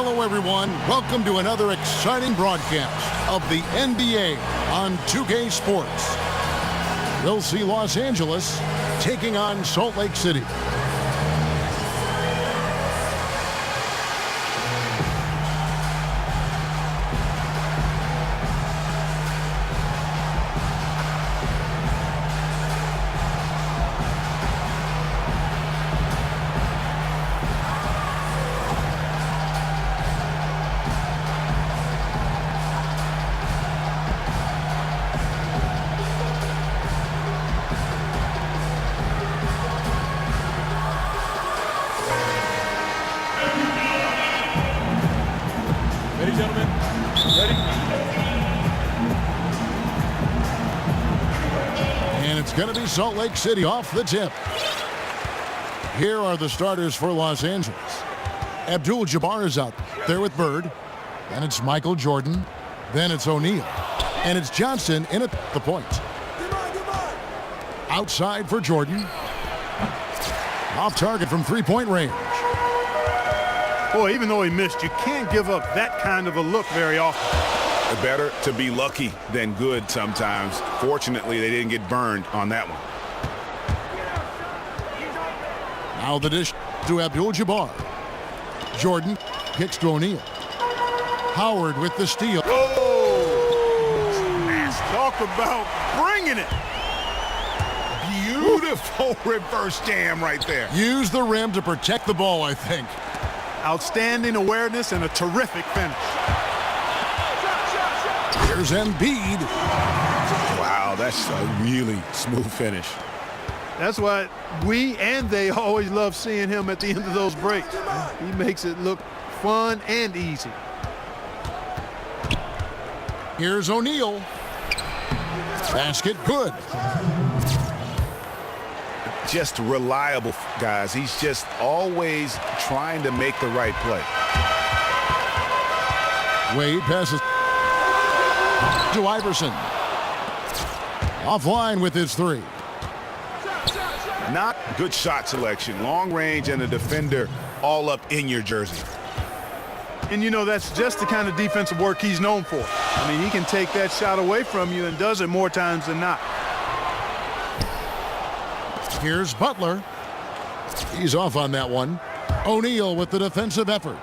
Hello, everyone. Welcome to another exciting broadcast of the NBA on 2K Sports. We'll see Los Angeles taking on Salt Lake City. Gentlemen, ready? And it's going to be Salt Lake City off the tip. Here are the starters for Los Angeles. Abdul-Jabbar is out there with Bird. Then it's Michael Jordan. Then it's O'Neal. And it's Johnson in at the point. Outside for Jordan. Off target from three-point range. Boy, even though he missed, you can't give up that kind of a look very often. Better to be lucky than good sometimes. Fortunately, they didn't get burned on that one. Now the dish to Abdul-Jabbar. Jordan kicks to O'Neal. Howard with the steal. Oh! Talk about bringing it. Beautiful reverse jam right there. Use the rim to protect the ball, I think. Outstanding awareness and a terrific finish. Here's Embiid. Wow, that's a really smooth finish. That's why we and they always love seeing him at the end of those breaks. He makes it look fun and easy. Here's O'Neal. Basket good. Just reliable, guys. He's just always trying to make the right play. Wade passes to Iverson. Offline with his three. Not good shot selection. Long range and a defender all up in your jersey. And you know, that's just the kind of defensive work he's known for. I mean, he can take that shot away from you and does it more times than not. Here's Butler. He's off on that one. O'Neal with the defensive effort.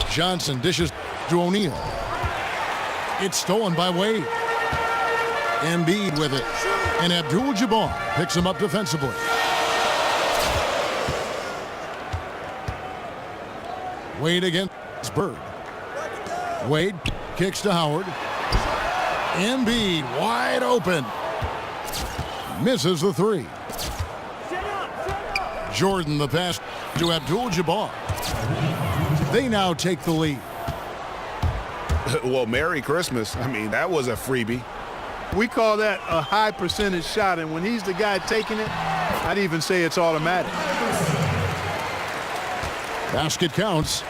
Johnson dishes to O'Neal. It's stolen by Wade. Embiid with it. And Abdul-Jabbar picks him up defensively. Wade against Bird. Wade kicks to Howard. Embiid wide open. Misses the three. Jordan the pass to Abdul-Jabbar. They now take the lead. Well, Merry Christmas. I mean, that was a freebie. We call that a high percentage shot, and when he's the guy taking it, I'd even say it's automatic. Basket counts.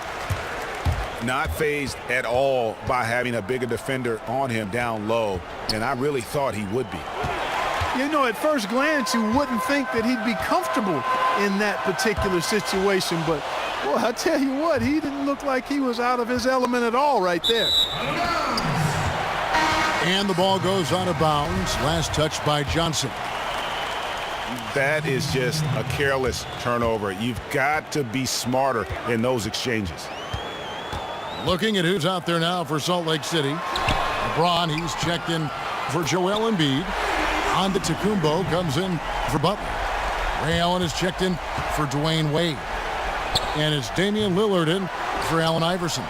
Not fazed at all by having a bigger defender on him down low, and I really thought he would be. You know, at first glance, you wouldn't think that he'd be comfortable in that particular situation, but, well, I tell you what, he didn't look like he was out of his element at all right there. And the ball goes out of bounds. Last touch by Johnson. That is just a careless turnover. You've got to be smarter in those exchanges. Looking at who's out there now for Salt Lake City. LeBron, he's checked in for Joel Embiid. Antetokounmpo comes in for Butler. Ray Allen is checked in for Dwayne Wade. And it's Damian Lillard in for Allen Iverson.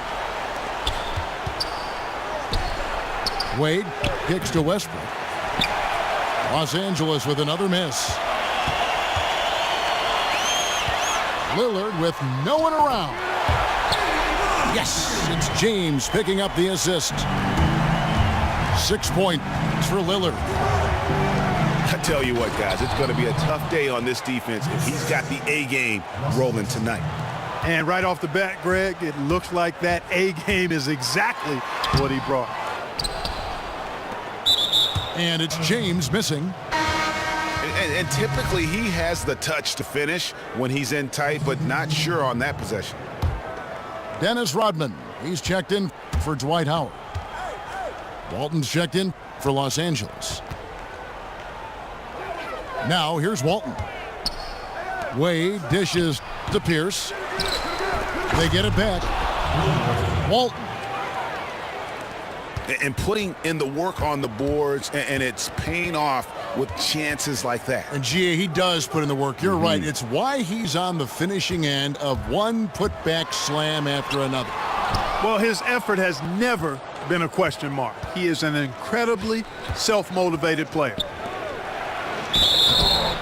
Wade kicks to Westbrook. Los Angeles with another miss. Lillard with no one around. Yes, it's James picking up the assist. 6 points for Lillard. I tell you what, guys, it's going to be a tough day on this defense if he's got the A game rolling tonight. And right off the bat, Greg, it looks like that A game is exactly what he brought. And it's James missing. And typically he has the touch to finish when he's in tight, but not sure on that possession. Dennis Rodman. He's checked in for Dwight Howard. Walton's checked in for Los Angeles. Now here's Walton. Wade dishes to Pierce. They get it back. Walton. And putting in the work on the boards, and it's paying off with chances like that. And G.A., he does put in the work. You're right. It's why he's on the finishing end of one putback slam after another. Well, his effort has never been a question mark. He is an incredibly self-motivated player.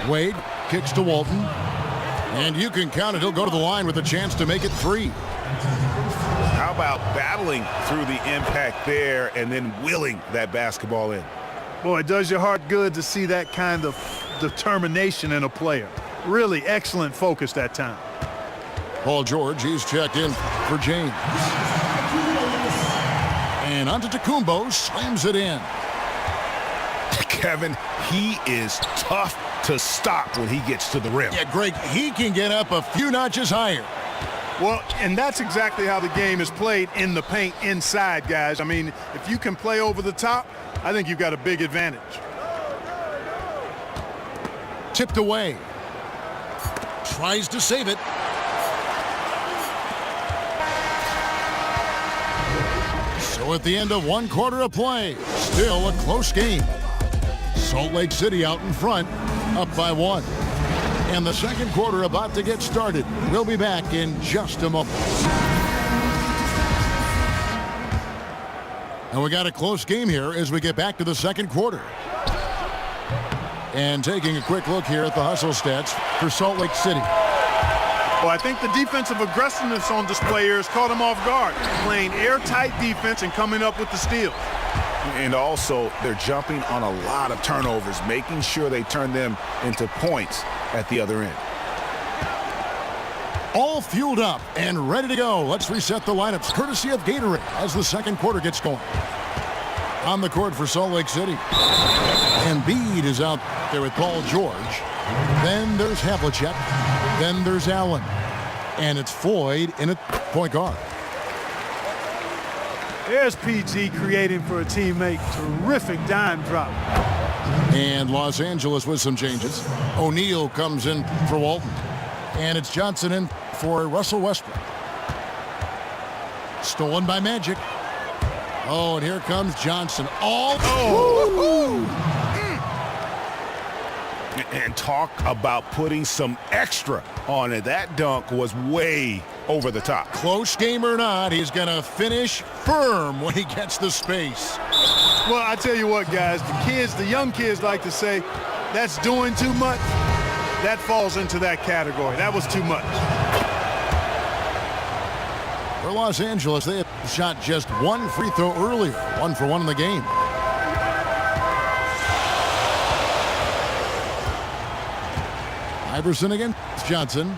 Wade kicks to Walton. And you can count it. He'll go to the line with a chance to make it 3. How about battling through the impact there and then willing that basketball in? Boy, it does your heart good to see that kind of determination in a player. Really excellent focus that time. Paul George, he's checked in for James. And onto Tacumbo, slams it in. Kevin, he is tough to stop when he gets to the rim. Yeah, Greg, he can get up a few notches higher. Well, and that's exactly how the game is played in the paint inside, guys. I mean, if you can play over the top, I think you've got a big advantage. Tipped away. Tries to save it. So at the end of 1 quarter of play, still a close game. Salt Lake City out in front, up by 1. And the second quarter about to get started. We'll be back in just a moment. And we got a close game here as we get back to the second quarter. And taking a quick look here at the hustle stats for Salt Lake City. Well, I think the defensive aggressiveness on display here has caught them off guard. Playing airtight defense and coming up with the steals. And also, they're jumping on a lot of turnovers, making sure they turn them into points at the other end. All fueled up and ready to go. Let's reset the lineups courtesy of Gatorade as the second quarter gets going. On the court for Salt Lake City. Embiid is out there with Paul George. Then there's Havlicek. Then there's Allen. And it's Floyd in at point guard. There's PG creating for a teammate. Terrific dime drop. And Los Angeles with some changes. O'Neal comes in for Walton. And it's Johnson in for Russell Westbrook. Stolen by Magic. Oh, and here comes Johnson. And talk about putting some extra on it. That dunk was way over the top. Close game or not, he's going to finish firm when he gets the space. Well, I tell you what, guys, the young kids like to say, that's doing too much. That falls into that category. That was too much. For Los Angeles, they have shot just 1 free throw earlier. 1 for 1 in the game. Iverson against Johnson.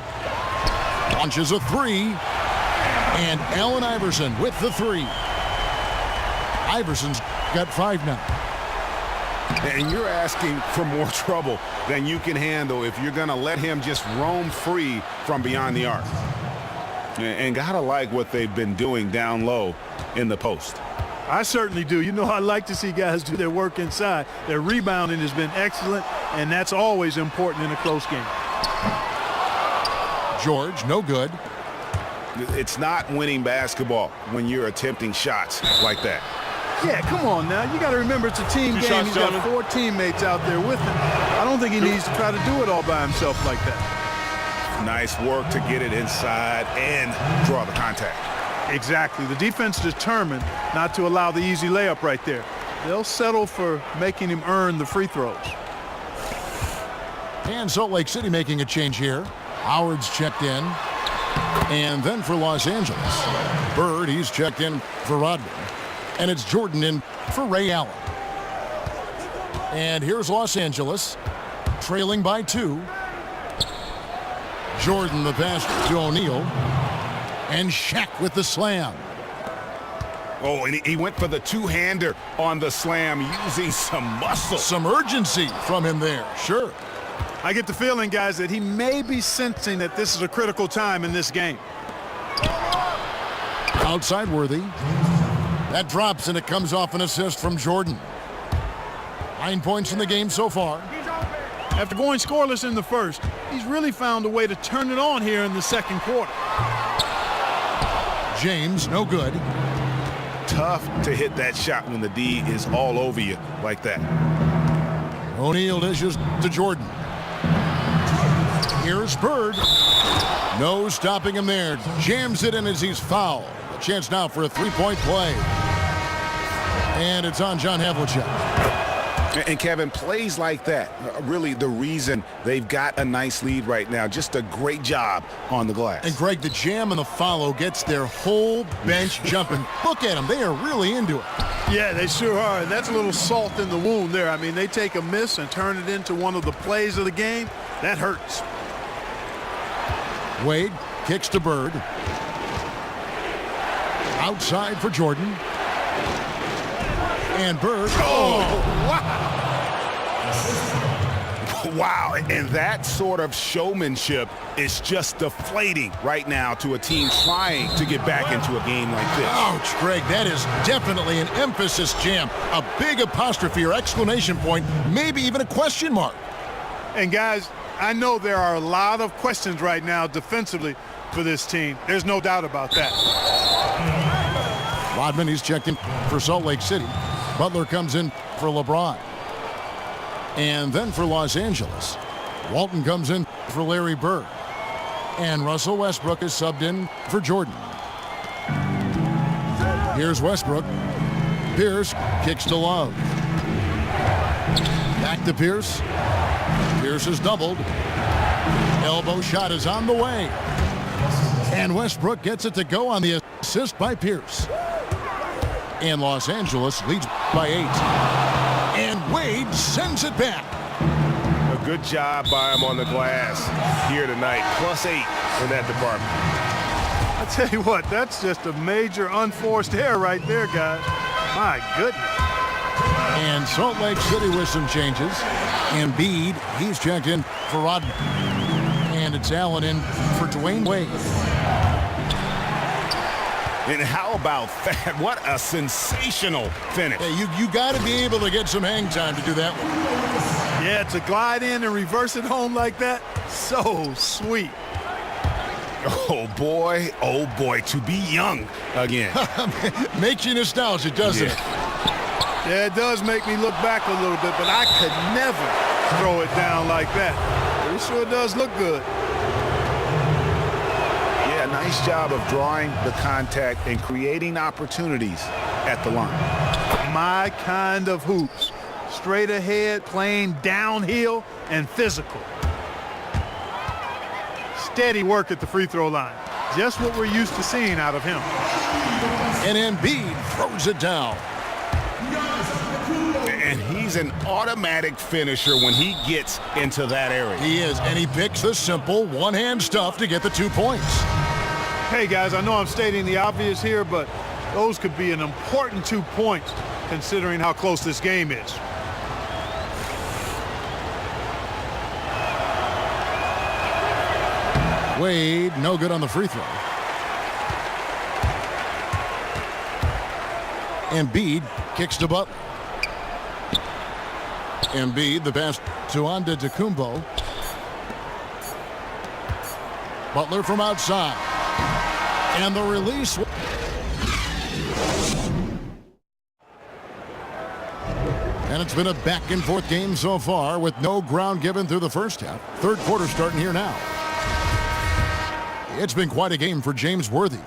Launches a 3. And Allen Iverson with the 3. Iverson's got 5 now. And you're asking for more trouble than you can handle if you're going to let him just roam free from beyond the arc. And gotta like what they've been doing down low in the post. I certainly do. You know, I like to see guys do their work inside. Their rebounding has been excellent, and that's always important in a close game. George, no good. It's not winning basketball when you're attempting shots like that. Yeah, come on now. You got to remember it's a team game. He's got 4 teammates out there with him. I don't think he needs to try to do it all by himself like that. Nice work to get it inside and draw the contact. Exactly. The defense determined not to allow the easy layup right there. They'll settle for making him earn the free throws. And Salt Lake City making a change here. Howard's checked in. And then for Los Angeles, Bird, he's checked in for Rodman. And it's Jordan in for Ray Allen. And here's Los Angeles, trailing by 2. Jordan the pass to O'Neal. And Shaq with the slam. Oh, and he went for the two-hander on the slam using some muscle. Some urgency from him there, sure. I get the feeling, guys, that he may be sensing that this is a critical time in this game. Outside Worthy. That drops, and it comes off an assist from Jordan. 9 points in the game so far. After going scoreless in the first, he's really found a way to turn it on here in the second quarter. James, no good. Tough to hit that shot when the D is all over you like that. O'Neal dishes to Jordan. Here's Bird. No stopping him there. Jams it in as he's fouled. A chance now for a three-point play. And it's on John Havlicek. And Kevin, plays like that are really the reason they've got a nice lead right now. Just a great job on the glass. And Greg, the jam and the follow gets their whole bench jumping. Look at them. They are really into it. Yeah, they sure are. And that's a little salt in the wound there. I mean, they take a miss and turn it into one of the plays of the game. That hurts. Wade kicks to Bird. Outside for Jordan. And Bird. Wow, and that sort of showmanship is just deflating right now to a team trying to get back into a game like this. Ouch, Greg, that is definitely an emphasis jam. A big apostrophe or exclamation point, maybe even a question mark. And guys, I know there are a lot of questions right now defensively for this team. There's no doubt about that. Rodman, he's checked in for Salt Lake City. Butler comes in for LeBron. And then for Los Angeles, Walton comes in for Larry Bird. And Russell Westbrook is subbed in for Jordan. Here's Westbrook. Pierce kicks to Love. Back to Pierce. Pierce is doubled. Elbow shot is on the way. And Westbrook gets it to go on the assist by Pierce. And Los Angeles leads by 8. And Wade sends it back. A good job by him on the glass here tonight. +8 in that department. I tell you what, that's just a major unforced error right there, guys. My goodness. And Salt Lake City with some changes. Embiid, he's checked in for Rodman. And it's Allen in for Dwayne Wade. And how about that? What a sensational finish. Hey, you got to be able to get some hang time to do that one. Yeah, to glide in and reverse it home like that, so sweet. Oh boy, to be young again. Makes you nostalgic, doesn't it? Yeah, it does make me look back a little bit, but I could never throw it down like that. It sure does look good. Yeah, nice job of drawing the contact and creating opportunities at the line. My kind of hoops. Straight ahead, playing downhill and physical. Steady work at the free throw line. Just what we're used to seeing out of him. And Embiid throws it down. And he's an automatic finisher when he gets into that area. He is, and he picks the simple one-hand stuff to get the 2 points. Hey, guys, I know I'm stating the obvious here, but those could be an important 2 points considering how close this game is. Wade, no good on the free throw. Embiid kicks to Butler. Embiid, the pass to Antetokounmpo. Butler from outside. And the release. And it's been a back-and-forth game so far with no ground given through the first half. Third quarter starting here now. It's been quite a game for James Worthy.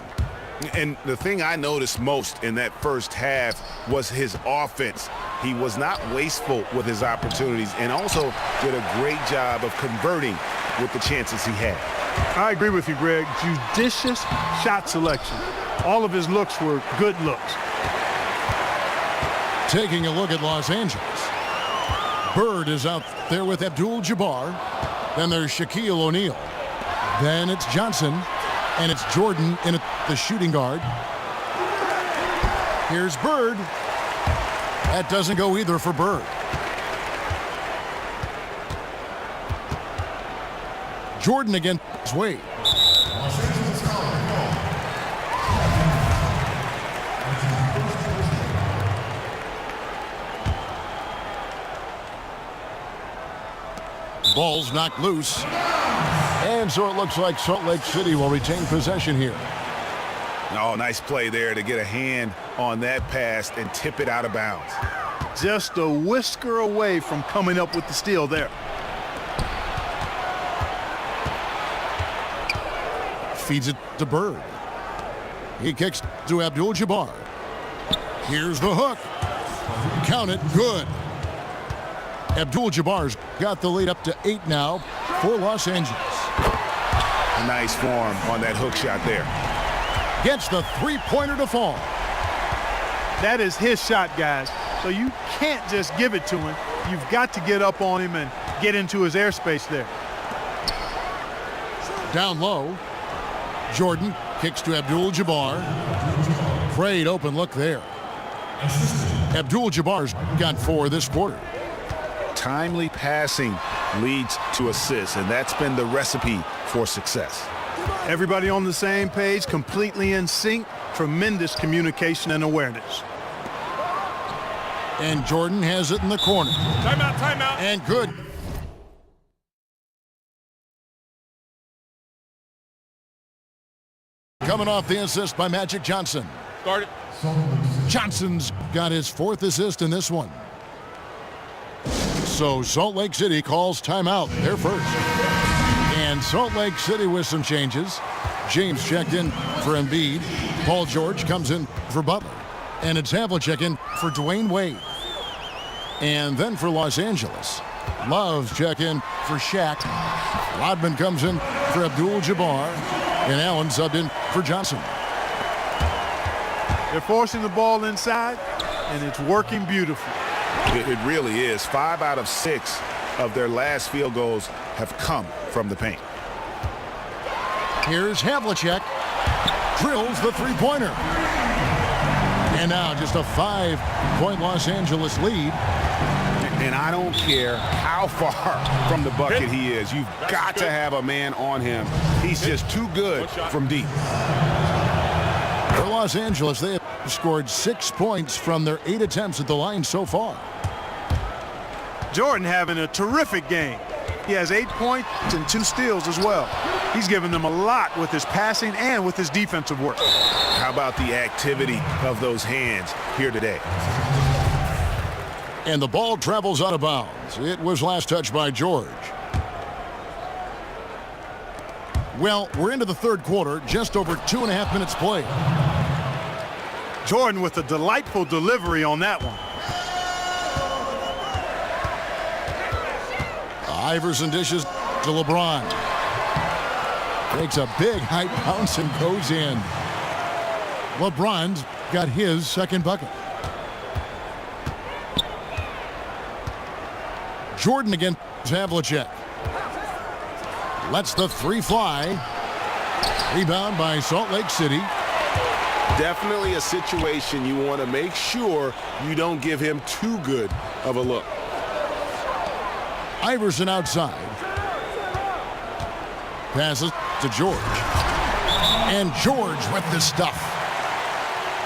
And the thing I noticed most in that first half was his offense. He was not wasteful with his opportunities and also did a great job of converting with the chances he had. I agree with you, Greg. Judicious shot selection. All of his looks were good looks. Taking a look at Los Angeles. Bird is out there with Abdul-Jabbar. Then there's Shaquille O'Neal. Then it's Johnson. And it's Jordan in the shooting guard. Here's Bird. That doesn't go either for Bird. Jordan against Wade. Ball's knocked loose. And so it looks like Salt Lake City will retain possession here. Oh, nice play there to get a hand on that pass and tip it out of bounds. Just a whisker away from coming up with the steal there. Feeds it to Bird. He kicks to Abdul-Jabbar. Here's the hook. Count it, good. Abdul-Jabbar's got the lead up to 8 now for Los Angeles. Nice form on that hook shot there. Gets the three-pointer to fall. That is his shot, guys. So you can't just give it to him. You've got to get up on him and get into his airspace there. Down low. Jordan kicks to Abdul-Jabbar. Great open look there. Abdul-Jabbar's got 4 this quarter. Timely passing leads to assists, and that's been the recipe for success. Everybody on the same page, completely in sync. Tremendous communication and awareness. And Jordan has it in the corner. Timeout, timeout. And good. Coming off the assist by Magic Johnson. Start it. Johnson's got his 4th assist in this one. So Salt Lake City calls timeout. They're first. And Salt Lake City with some changes. James checked in for Embiid. Paul George comes in for Butler. And it's Havlicek in for Dwayne Wade. And then for Los Angeles, Love's check in for Shaq. Rodman comes in for Abdul-Jabbar. And Allen subbed in for Johnson. They're forcing the ball inside, and it's working beautifully. It really is. 5 out of 6 of their last field goals have come from the paint. Here's Havlicek. Drills the three-pointer. And now just a 5-point Los Angeles lead. And I don't care how far from the bucket he is. You've got to have a man on him. He's just too good from deep. For Los Angeles, they have scored 6 points from their 8 attempts at the line so far. Jordan having a terrific game. He has 8 points and 2 steals as well. He's given them a lot with his passing and with his defensive work. How about the activity of those hands here today? And the ball travels out of bounds. It was last touched by George. Well, we're into the third quarter, just over 2.5 minutes played. Jordan with a delightful delivery on that one. Iverson dishes to LeBron. Takes a big high bounce and goes in. LeBron's got his second bucket. Jordan against Havlicek. Lets the 3 fly. Rebound by Salt Lake City. Definitely a situation you want to make sure you don't give him too good of a look. Iverson outside. Passes to George. And George with the stuff.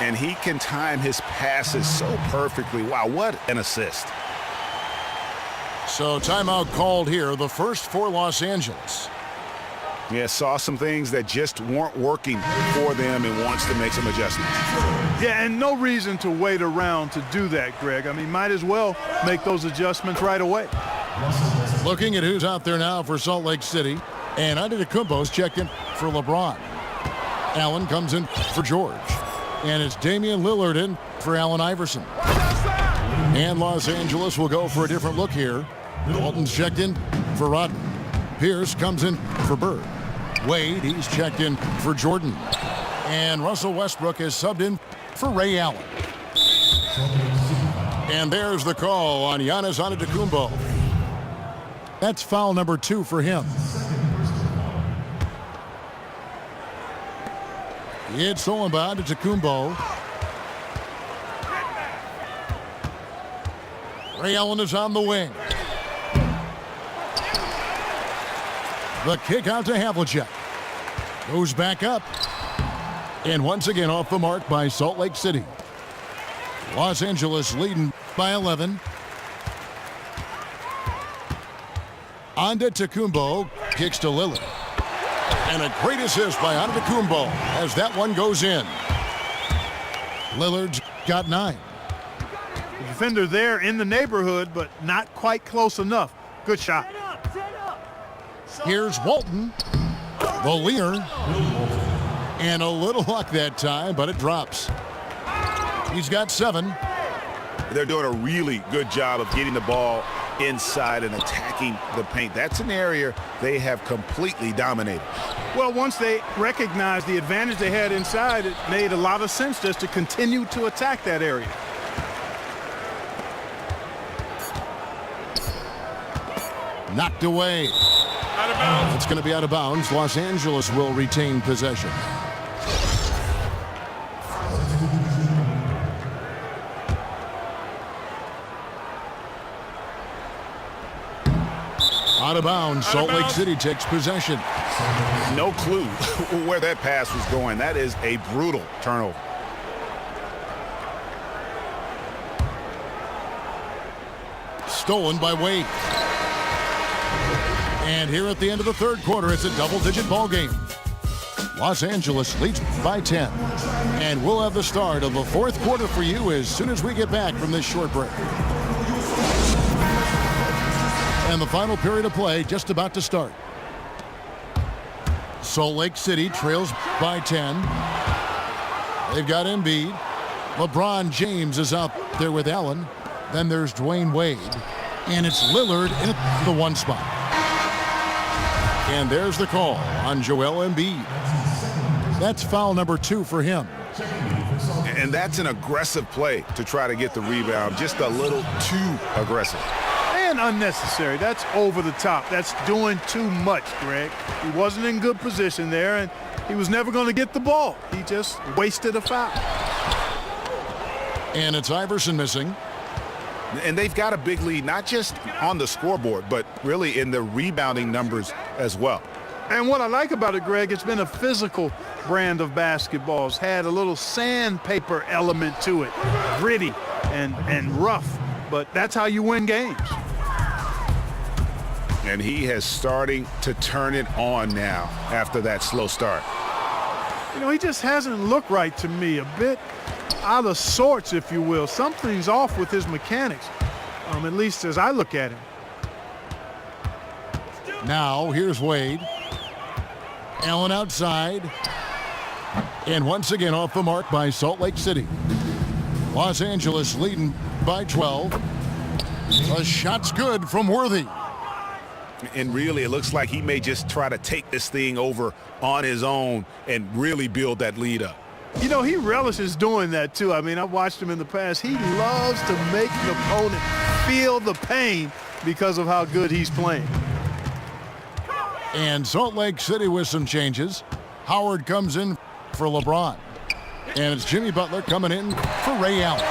And he can time his passes so perfectly. Wow, what an assist. So timeout called here, the first for Los Angeles. Yeah, saw some things that just weren't working for them and wants to make some adjustments. Yeah, and no reason to wait around to do that, Greg. I mean, might as well make those adjustments right away. Looking at who's out there now for Salt Lake City. And Antetokounmpo's checked in for LeBron. Allen comes in for George. And it's Damian Lillard in for Allen Iverson. And Los Angeles will go for a different look here. Walton's checked in for Rodman. Pierce comes in for Bird. Wade, he's checked in for Jordan. And Russell Westbrook is subbed in for Ray Allen. And there's the call on Giannis Antetokounmpo. That's foul number 2 for him. It's stolen by Antetokounmpo. Ray Allen is on the wing. The kick out to Havlicek. Goes back up. And once again off the mark by Salt Lake City. Los Angeles leading by 11. Antetokounmpo kicks to Lillard. And a great assist by Antetokounmpo as that one goes in. Lillard's got 9. The defender there in the neighborhood, but not quite close enough. Good shot. Here's Walton. The leader. And a little luck that time, but it drops. He's got 7. They're doing a really good job of getting the ball inside and attacking the paint. That's an area they have completely dominated. Well, once they recognized the advantage they had inside, it made a lot of sense just to continue to attack that area. Knocked away. Out of bounds. It's going to be out of bounds. Los Angeles will retain possession. Out of bounds. Salt Lake City takes possession. No clue where that pass was going. That is a brutal turnover. Stolen by Wade. And here at the end of the third quarter, it's a double-digit ball game. Los Angeles leads by 10. And we'll have the start of the fourth quarter for you as soon as we get back from this short break. And the final period of play just about to start. Salt Lake City trails by 10. They've got Embiid. LeBron James is out there with Allen. Then there's Dwayne Wade. And it's Lillard in the 1 spot. And there's the call on Joel Embiid. That's foul number 2 for him. And that's an aggressive play to try to get the rebound. Just a little too aggressive. And unnecessary. That's over the top. That's doing too much, Greg. He wasn't in good position there, and he was never going to get the ball. He just wasted a foul. And it's Iverson missing. And they've got a big lead, not just on the scoreboard, but really in the rebounding numbers as well. And what I like about it, Greg, it's been a physical brand of basketball. It's had a little sandpaper element to it. Gritty and rough, but that's how you win games. And he is starting to turn it on now after that slow start. You know, he just hasn't looked right to me. A bit out of sorts, if you will. Something's off with his mechanics, at least as I look at him. Now, here's Wade. Allen outside. And once again off the mark by Salt Lake City. Los Angeles leading by 12. A shot's good from Worthy. And really, it looks like he may just try to take this thing over on his own and really build that lead up. You know, he relishes doing that, too. I mean, I've watched him in the past. He loves to make an opponent feel the pain because of how good he's playing. And Salt Lake City with some changes. Howard comes in for LeBron. And it's Jimmy Butler coming in for Ray Allen.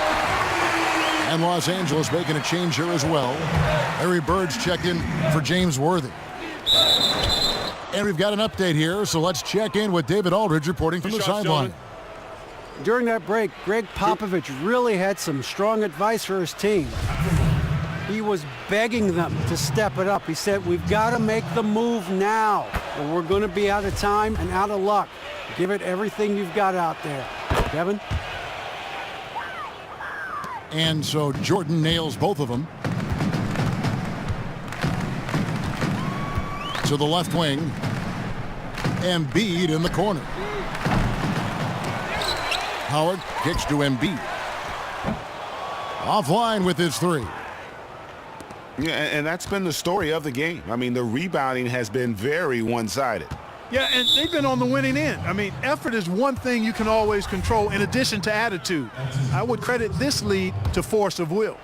And Los Angeles making a change here as well. Larry Bird's checked in for James Worthy. And we've got an update here, so let's check in with David Aldridge reporting from the sideline. During that break, Greg Popovich really had some strong advice for his team. He was begging them to step it up. He said, we've got to make the move now, or we're going to be out of time and out of luck. Give it everything you've got out there. Kevin? And so Jordan nails both of them. To the left wing. Embiid in the corner. Howard kicks to Embiid. Offline with his 3. Yeah, and that's been the story of the game. I mean, the rebounding has been very one-sided. Yeah, and they've been on the winning end. I mean, effort is one thing you can always control in addition to attitude. I would credit this lead to force of will.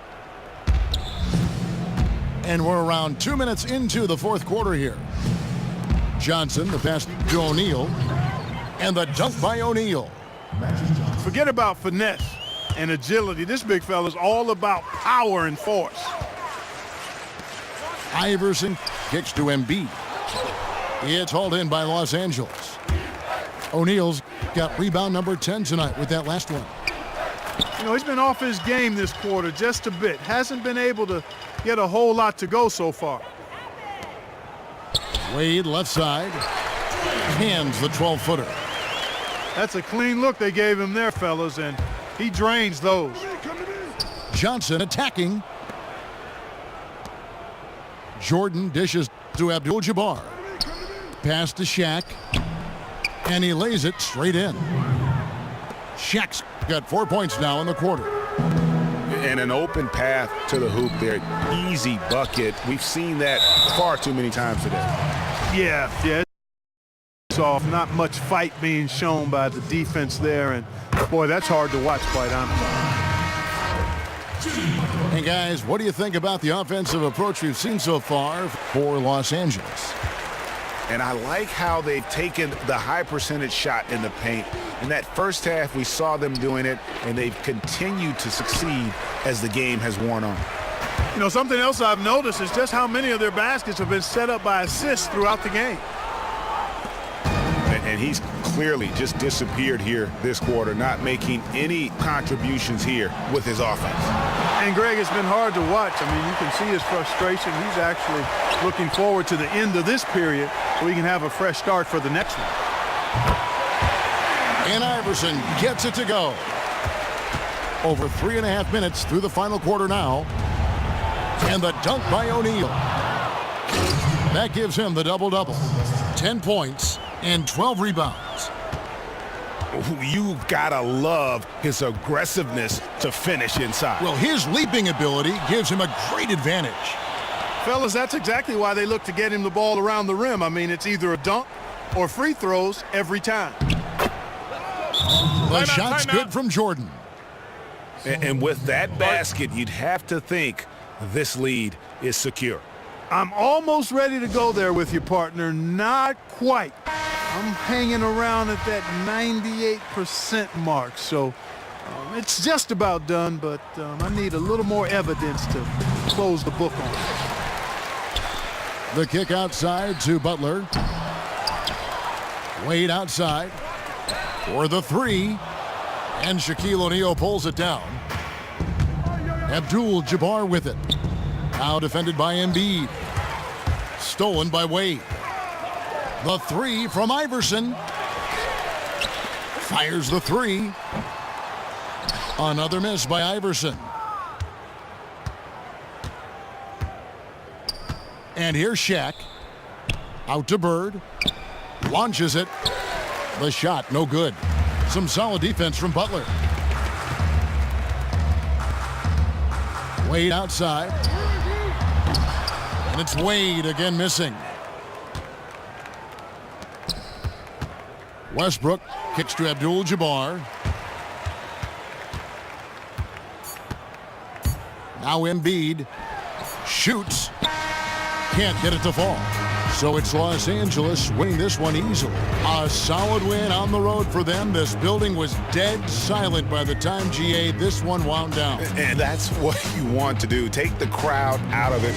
And we're around 2 minutes into the fourth quarter here. Johnson, the pass to O'Neal. And the dunk by O'Neal. Forget about finesse and agility. This big fella's all about power and force. Iverson kicks to Embiid. It's hauled in by Los Angeles. O'Neal's got rebound number 10 tonight with that last one. You know, he's been off his game this quarter just a bit. Hasn't been able to get a whole lot to go so far. Wade left side. Hands the 12-footer. That's a clean look they gave him there, fellas, and he drains those. Johnson attacking. Jordan dishes to Abdul-Jabbar. Pass to Shaq. And he lays it straight in. Shaq's got 4 points now in the quarter. And an open path to the hoop there. Easy bucket. We've seen that far too many times today. Yeah. It's off. Not much fight being shown by the defense there. And, boy, that's hard to watch, quite honestly. Hey, guys, what do you think about the offensive approach we've seen so far for Los Angeles? And I like how they've taken the high percentage shot in the paint. In that first half, we saw them doing it, and they've continued to succeed as the game has worn on. You know, something else I've noticed is just how many of their baskets have been set up by assists throughout the game. And he's clearly just disappeared here this quarter, not making any contributions here with his offense. And, Greg, it's been hard to watch. I mean, you can see his frustration. He's actually looking forward to the end of this period so he can have a fresh start for the next one. And Iverson gets it to go. Over 3.5 minutes through the final quarter now. And the dunk by O'Neal. That gives him the double-double. 10 points and 12 rebounds. You've got to love his aggressiveness to finish inside. Well, his leaping ability gives him a great advantage. Fellas, that's exactly why they look to get him the ball around the rim. I mean, it's either a dunk or free throws every time. The shot's good from Jordan. And with that basket, you'd have to think this lead is secure. I'm almost ready to go there with you, partner. Not quite. I'm hanging around at that 98% mark, so it's just about done, but I need a little more evidence to close the book on it. The kick outside to Butler. Wade outside for the three, and Shaquille O'Neal pulls it down. Abdul-Jabbar with it. Now defended by Embiid. Stolen by Wade. The three from Iverson. Fires the three. Another miss by Iverson. And here's Shaq. Out to Bird. Launches it. The shot, no good. Some solid defense from Butler. Wade outside. And it's Wade again missing. Westbrook kicks to Abdul-Jabbar. Now Embiid shoots. Can't get it to fall. So it's Los Angeles winning this one easily. A solid win on the road for them. This building was dead silent by the time, GA, this one wound down. And that's what you want to do. Take the crowd out of it.